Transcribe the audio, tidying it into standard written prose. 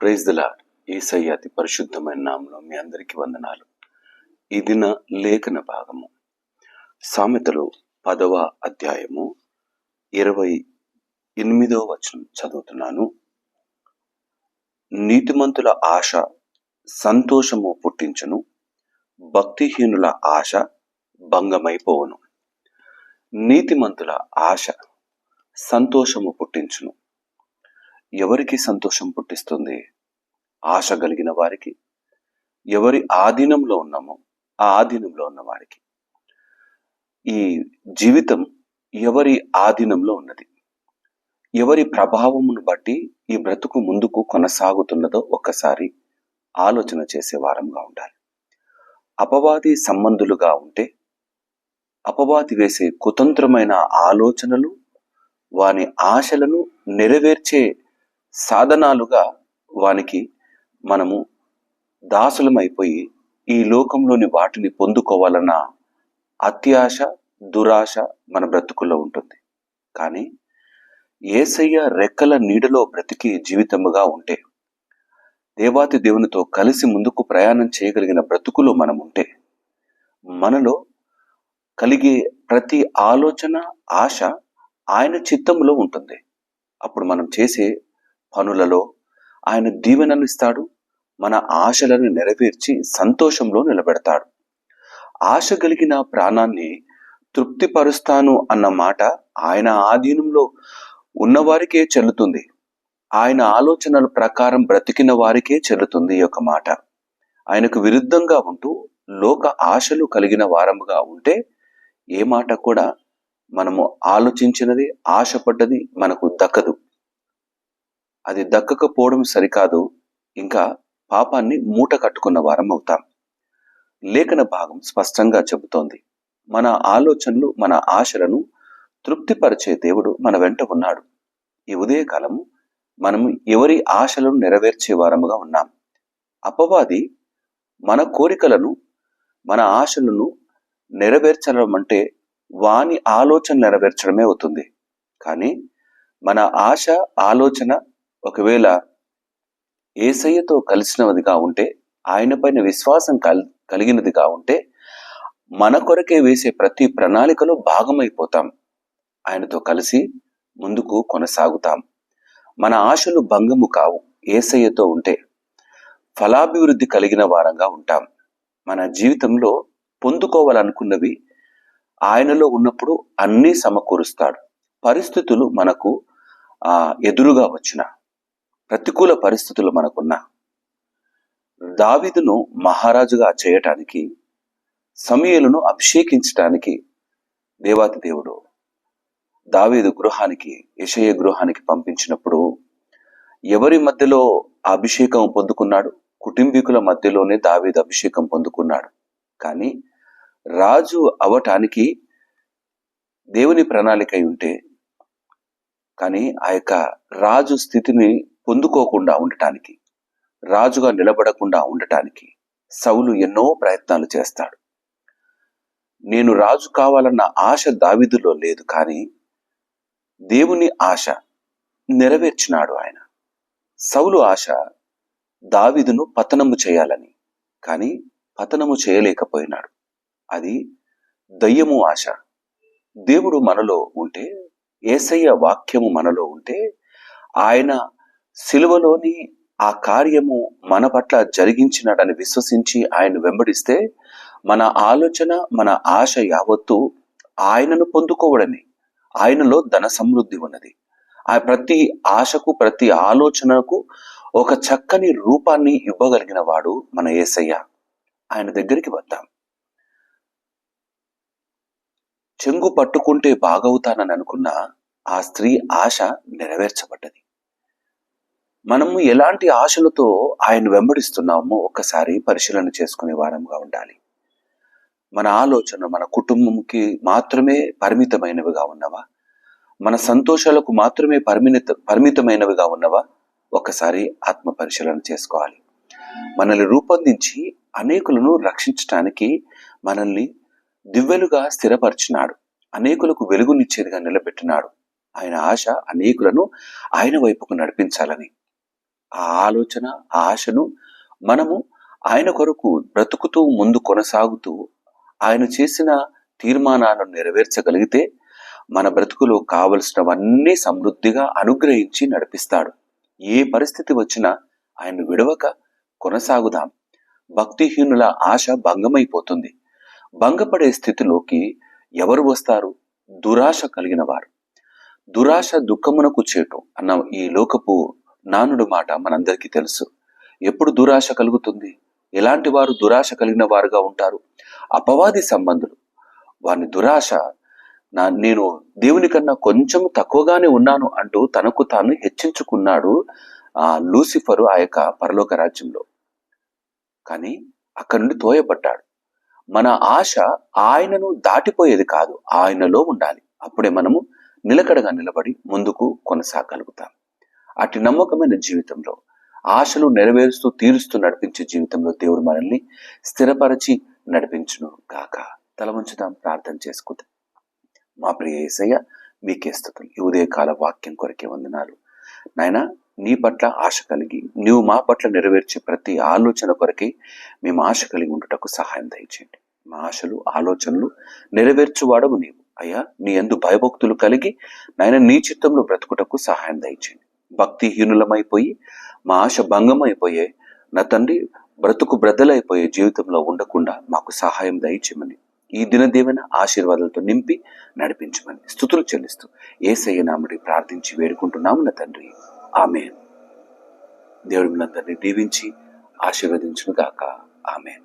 Praise the lord. యేసయ్య అతి పరిశుద్ధమైన నామములో మీ అందరికీ వందనాలు. ఈ దిన లేఖన భాగము సామెతలు 10వ అధ్యాయము 28వ వచనం చదువుతున్నాను. నీతిమంతుల ఆశ సంతోషము పుట్టించును, భక్తిహీనుల ఆశ భంగమైపోవును. నీతిమంతుల ఆశ సంతోషము పుట్టించును. ఎవరికి సంతోషం పుట్టిస్తుంది? ఆశ కలిగిన వారికి. ఎవరి ఆధీనంలో ఉన్నామో ఆ ఆధీనంలో ఉన్న వారికి. ఈ జీవితం ఎవరి ఆధీనంలో ఉన్నది, ఎవరి ప్రభావమును బట్టి ఈ బ్రతుకు ముందుకు కొనసాగుతున్నదో ఒక్కసారి ఆలోచన చేసే వారంగా ఉండాలి. అపవాది సంబంధులుగా ఉంటే అపవాది వేసే కుతంత్రమైన ఆలోచనలు వాని ఆశలను నెరవేర్చే సాధనాలుగా వానికి మనము దాసులమైపోయి ఈ లోకంలోని వాటిని పొందుకోవాలన్న అత్యాశ, దురాశ మన బ్రతుకుల్లో ఉంటుంది. కానీ యేసయ్య రెక్కల నీడలో బ్రతికి జీవితముగా ఉంటే, దేవాతి దేవునితో కలిసి ముందుకు ప్రయాణం చేయగలిగిన బ్రతుకులో మనం ఉంటే, మనలో కలిగే ప్రతి ఆలోచన, ఆశ ఆయన చిత్తంలో ఉంటుంది. అప్పుడు మనం చేసే పనులలో ఆయన దీవెనను ఇస్తాడు, మన ఆశలను నెరవేర్చి సంతోషంలో నిలబెడతాడు. ఆశ కలిగిన ప్రాణాన్ని తృప్తిపరుస్తాను అన్న మాట ఆయన ఆధీనంలో ఉన్నవారికే చెల్లుతుంది. ఆయన ఆలోచనల ప్రకారం బ్రతికిన వారికే చెల్లుతుంది ఈ యొక్క మాట. ఆయనకు విరుద్ధంగా ఉంటూ లోక ఆశలు కలిగిన వారముగా ఉంటే ఏ మాట కూడా మనము ఆలోచించినది, ఆశపడ్డది మనకు దక్కదు. అది దక్కకపోవడం సరికాదు, ఇంకా పాపాన్ని మూట కట్టుకున్న వారం అవుతాం. లేఖన భాగం స్పష్టంగా చెబుతోంది, మన ఆలోచనలు, మన ఆశలను తృప్తిపరిచే దేవుడు మన వెంట ఉన్నాడు. ఈ ఉదయకాలము మనము ఎవరి ఆశలను నెరవేర్చే వారముగా ఉన్నాం. అపవాది మన కోరికలను, మన ఆశలను నెరవేర్చడం అంటే వాని ఆలోచన నెరవేర్చడమే అవుతుంది. కానీ మన ఆశ, ఆలోచన ఒకవేళ యేసయ్యతో కలిసినదిగా ఉంటే, ఆయన పైన విశ్వాసం కలిగినదిగా ఉంటే, మన కొరకే వేసే ప్రతి ప్రణాళికలో భాగమైపోతాం. ఆయనతో కలిసి ముందుకు కొనసాగుతాం. మన ఆశలు భంగము కావు. యేసయ్యతో ఉంటే ఫలాభివృద్ధి కలిగిన వారంగా ఉంటాం. మన జీవితంలో పొందుకోవాలనుకున్నవి ఆయనలో ఉన్నప్పుడు అన్నీ సమకూరుస్తాడు. పరిస్థితులు మనకు ఎదురుగా వచ్చిన, ప్రతికూల పరిస్థితులు మనకున్నా, దావీదును మహారాజుగా చేయటానికి, సమూయేలును అభిషేకించటానికి దేవాతి దేవుడు దావీదు గృహానికి, యెషయ గృహానికి పంపించినప్పుడు ఎవరి మధ్యలో అభిషేకం పొందుకున్నాడు? కుటుంబీకుల మధ్యలోనే దావీదు అభిషేకం పొందుకున్నాడు. కానీ రాజు అవటానికి దేవుని ప్రణాళిక ఉంటే, కానీ ఆ యొక్క రాజు స్థితిని పొందుకోకుండా ఉండటానికి, రాజుగా నిలబడకుండా ఉండటానికి సౌలు ఎన్నో ప్రయత్నాలు చేస్తాడు. నేను రాజు కావాలన్న ఆశ దావీదులో లేదు, కానీ దేవుని ఆశ నెరవేర్చినాడు ఆయన. సౌలు ఆశ దావీదును పతనము చేయాలని, కానీ పతనము చేయలేకపోయినాడు. అది దయ్యము ఆశ. దేవుడు మనలో ఉంటే, యేసయ్య వాక్యము మనలో ఉంటే, ఆయన సిలువలోని ఆ కార్యము మన పట్ల జరిగించినాడని విశ్వసించి ఆయన వెంబడిస్తే, మన ఆలోచన, మన ఆశ యావత్తు ఆయనను పొందుకోవడమే. ఆయనలో ధన సమృద్ధి ఉన్నది. ఆ ప్రతి ఆశకు, ప్రతి ఆలోచనకు ఒక చక్కని రూపాన్ని ఇవ్వగలిగిన వాడు మన యేసయ్య. ఆయన దగ్గరికి వద్దాం. చెంగు పట్టుకుంటే బాగవుతానని అనుకున్న ఆ స్త్రీ ఆశ నెరవేర్చబడ్డది. మనము ఎలాంటి ఆశలతో ఆయన వెంబడిస్తున్నామో ఒక్కసారి పరిశీలన చేసుకునే వారంగా ఉండాలి. మన ఆలోచన మన కుటుంబంకి మాత్రమే పరిమితమైనవిగా ఉన్నవా? మన సంతోషాలకు మాత్రమే పరిమితమైనవిగా ఉన్నవా? ఒక్కసారి ఆత్మ పరిశీలన చేసుకోవాలి. మనల్ని రూపొందించి అనేకులను రక్షించటానికి మనల్ని దివ్వెలుగా స్థిరపరిచినాడు. అనేకులకు వెలుగునిచ్చేదిగా నిలబెట్టినాడు. ఆయన ఆశ అనేకులను ఆయన వైపుకు నడిపించాలని. ఆ ఆలోచన, ఆ ఆశను మనము ఆయన కొరకు బ్రతుకుతూ ముందు కొనసాగుతూ ఆయన చేసిన తీర్మానాలను నెరవేర్చగలిగితే మన బ్రతుకులో కావలసినవన్నీ సమృద్ధిగా అనుగ్రహించి నడిపిస్తాడు. ఏ పరిస్థితి వచ్చినా ఆయన విడవక కొనసాగుదాం. భక్తిహీనుల ఆశ భంగమైపోతుంది. భంగపడే స్థితిలోకి ఎవరు వస్తారు? దురాశ కలిగిన వారు. దురాశ దుఃఖమునకు చేటు అన్న ఈ లోకపు నానుడు మాట మనందరికీ తెలుసు. ఎప్పుడు దురాశ కలుగుతుంది? ఎలాంటి వారు దురాశ కలిగిన వారుగా ఉంటారు? అపవాది సంబంధులు. వాని దురాశ నేను దేవుని కన్నా కొంచెం తక్కువగానే ఉన్నాను అంటూ తనకు తాను హెచ్చించుకున్నాడు లూసిఫరు ఆ యొక్క పరలోక రాజ్యంలో. కానీ అక్కడి నుండి తోయబడ్డాడు. మన ఆశ ఆయనను దాటిపోయేది కాదు, ఆయనలో ఉండాలి. అప్పుడే మనము నిలకడగా నిలబడి ముందుకు కొనసాగలుగుతాం. అటు నమ్మకమైన జీవితంలో ఆశలు నెరవేరుస్తూ తీరుస్తూ నడిపించే జీవితంలో దేవుడు మనల్ని స్థిరపరచి నడిపించును గాక. తల వంచుదాం, ప్రార్థన చేసుకుందాం. మా ప్రియ యేసయ్య, మీకే స్తుతులు. ఈ ఉదయకాల వాక్యం కొరకే వందనాలు నాయన. నీ పట్ల ఆశ కలిగి నీవు మా పట్ల నెరవేర్చే ప్రతి ఆలోచన కొరకే మేము ఆశ కలిగి ఉండుటకు సహాయం దయచేయండి. మా ఆశలు, ఆలోచనలు నెరవేర్చువాడవు నీవు అయ్యా. నీ యందు భయభక్తులు కలిగి నాయన నీ చిత్తంలో బ్రతుకుటకు సహాయం దయచేయండి. భక్తిహీనులమైపోయి మా ఆశ భంగమైపోయే నా తండ్రి బ్రతుకు బ్రద్దలైపోయే జీవితంలో ఉండకుండా మాకు సహాయం దయచేయమని ఈ దినదేవన ఆశీర్వాదాలతో నింపి నడిపించమని స్తుతులు చెల్లిస్తూ యేసయ్య నామమున ప్రార్థించి వేడుకుంటున్నాము నా తండ్రి, ఆమేన్. దేవుడు మనందరినీ దీవించి ఆశీర్వదించును గాక. ఆమేన్.